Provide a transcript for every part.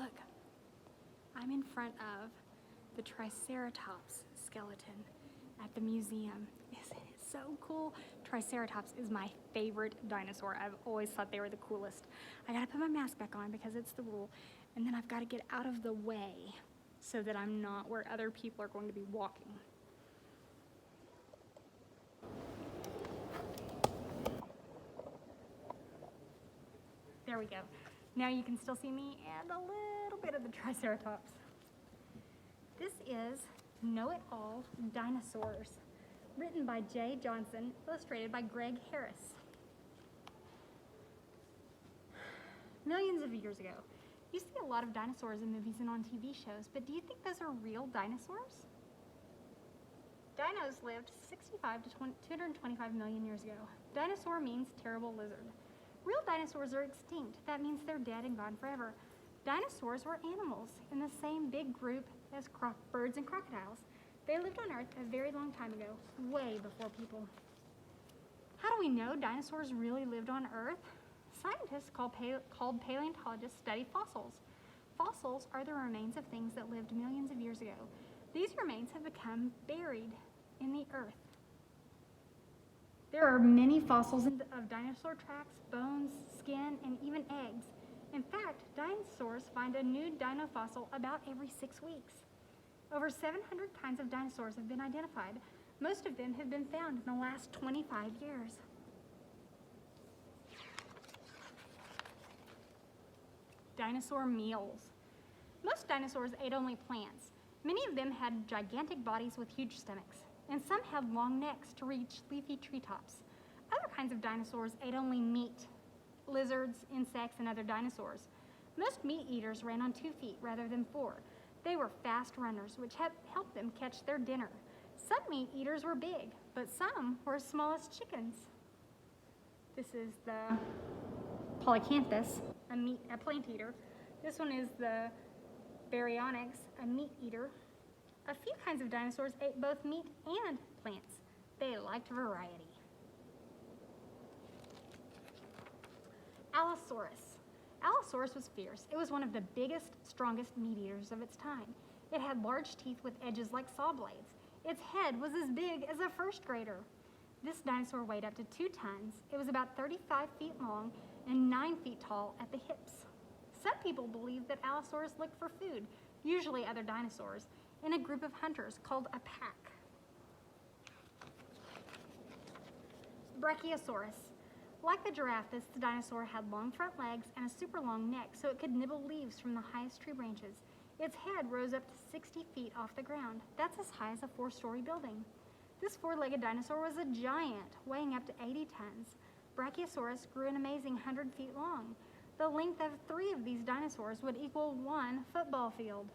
Look, I'm in front of the Triceratops skeleton at the museum. Isn't it so cool? Triceratops is my favorite dinosaur. I've always thought they were the coolest. I gotta put my mask back on because it's the rule, and then I've gotta get out of the way so that I'm not where other people are going to be walking. There we go. Now you can still see me and a little bit of the Triceratops. This is Know-It-All Dinosaurs, written by Jay Johnson, illustrated by Greg Harris. Millions of years ago, you see a lot of dinosaurs in movies and on TV shows, but do you think those are real dinosaurs? Dinos lived 65 to 225 million years ago. Dinosaur means terrible lizard. Real dinosaurs are extinct. That means they're dead and gone forever. Dinosaurs were animals in the same big group as birds and crocodiles. They lived on Earth a very long time ago, way before people. How do we know dinosaurs really lived on Earth? Scientists called paleontologists study fossils. Fossils are the remains of things that lived millions of years ago. These remains have become buried in the Earth. There are many fossils of dinosaur tracks, bones, skin, and even eggs. In fact, dinosaurs find a new dino fossil about every 6 weeks. Over 700 kinds of dinosaurs have been identified. Most of them have been found in the last 25 years. Dinosaur meals. Most dinosaurs ate only plants. Many of them had gigantic bodies with huge stomachs, and some had long necks to reach leafy treetops. Other kinds of dinosaurs ate only meat, lizards, insects, and other dinosaurs. Most meat eaters ran on 2 feet rather than 4. They were fast runners, which helped them catch their dinner. Some meat eaters were big, but some were as small as chickens. This is the Polycanthus, a plant eater. This one is the Baryonyx, a meat eater. A few kinds of dinosaurs ate both meat and plants. They liked variety. Allosaurus. Allosaurus was fierce. It was one of the biggest, strongest meat eaters of its time. It had large teeth with edges like saw blades. Its head was as big as a first grader. This dinosaur weighed up to 2 tons. It was about 35 feet long and 9 feet tall at the hips. Some people believe that Allosaurus looked for food, usually other dinosaurs, in a group of hunters called a pack. Brachiosaurus. Like the giraffe, this dinosaur had long front legs and a super long neck so it could nibble leaves from the highest tree branches. Its head rose up to 60 feet off the ground. That's as high as a 4-story building. This 4-legged dinosaur was a giant, weighing up to 80 tons. Brachiosaurus grew an amazing 100 feet long. The length of 3 of these dinosaurs would equal 1 football field.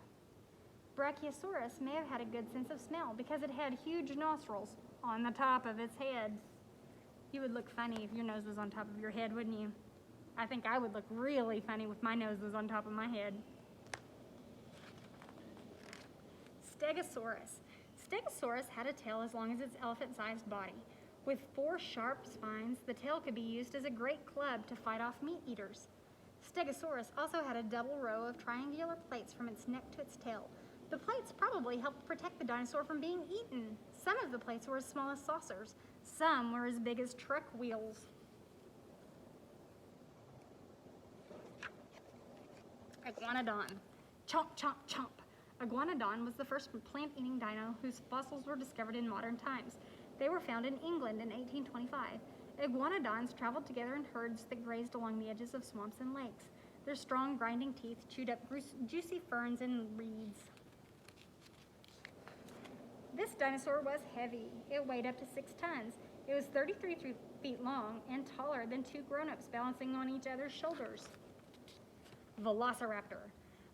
Brachiosaurus may have had a good sense of smell because it had huge nostrils on the top of its head. You would look funny if your nose was on top of your head, wouldn't you? I think I would look really funny if my nose was on top of my head. Stegosaurus. Stegosaurus had a tail as long as its elephant-sized body. With 4 sharp spines, the tail could be used as a great club to fight off meat eaters. Stegosaurus also had a double row of triangular plates from its neck to its tail. The plates probably helped protect the dinosaur from being eaten. Some of the plates were as small as saucers. Some were as big as truck wheels. Iguanodon. Chomp, chomp, chomp. Iguanodon was the first plant-eating dino whose fossils were discovered in modern times. They were found in England in 1825. Iguanodons traveled together in herds that grazed along the edges of swamps and lakes. Their strong, grinding teeth chewed up juicy ferns and reeds. This dinosaur was heavy. It weighed up to 6 tons. It was 33 feet long and taller than 2 grown-ups balancing on each other's shoulders. Velociraptor.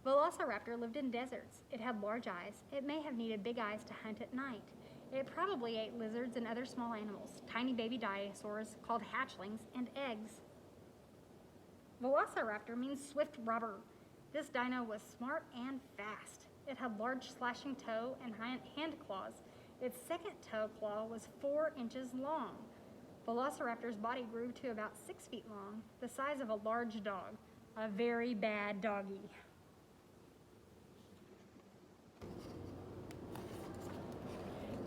Velociraptor lived in deserts. It had large eyes. It may have needed big eyes to hunt at night. It probably ate lizards and other small animals, tiny baby dinosaurs called hatchlings, and eggs. Velociraptor means swift robber. This dino was smart and fast. It had large slashing toe and hand claws. Its second toe claw was 4 inches long. Velociraptor's body grew to about 6 feet long, the size of a large dog. A very bad doggy.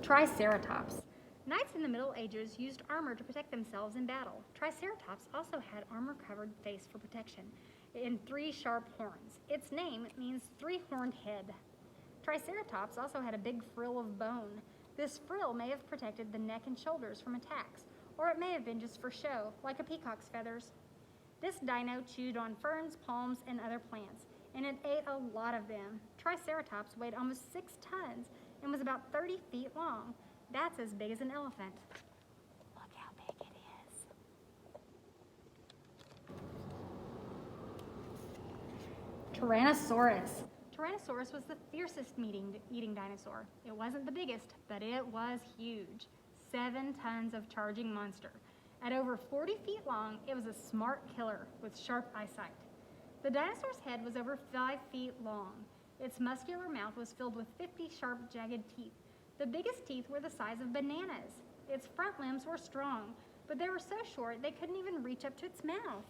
Triceratops. Knights in the Middle Ages used armor to protect themselves in battle. Triceratops also had armor-covered face for protection and 3 sharp horns. Its name means 3-horned head. Triceratops also had a big frill of bone. This frill may have protected the neck and shoulders from attacks, or it may have been just for show, like a peacock's feathers. This dino chewed on ferns, palms, and other plants, and it ate a lot of them. Triceratops weighed almost 6 tons and was about 30 feet long. That's as big as an elephant. Look how big it is. Tyrannosaurus. Tyrannosaurus was the fiercest eating dinosaur. It wasn't the biggest, but it was huge. 7 tons of charging monster. At over 40 feet long, it was a smart killer with sharp eyesight. The dinosaur's head was over 5 feet long. Its muscular mouth was filled with 50 sharp, jagged teeth. The biggest teeth were the size of bananas. Its front limbs were strong, but they were so short they couldn't even reach up to its mouth.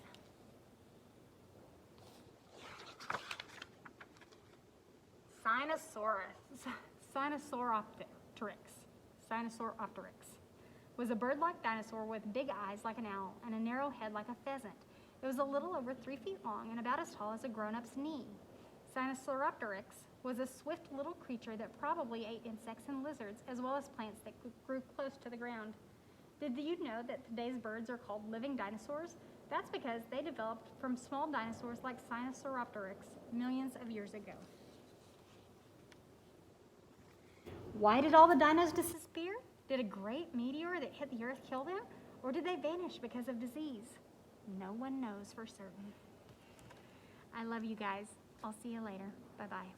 Sinusoropteryx was a bird-like dinosaur with big eyes like an owl and a narrow head like a pheasant. It was a little over 3 feet long and about as tall as a grown-up's knee. Sinusoropteryx was a swift little creature that probably ate insects and lizards, as well as plants that grew close to the ground. Did you know that today's birds are called living dinosaurs? That's because they developed from small dinosaurs like Sinusoropteryx millions of years ago. Why did all the dinos disappear? Did a great meteor that hit the earth kill them? Or did they vanish because of disease? No one knows for certain. I love you guys. I'll see you later. Bye-bye.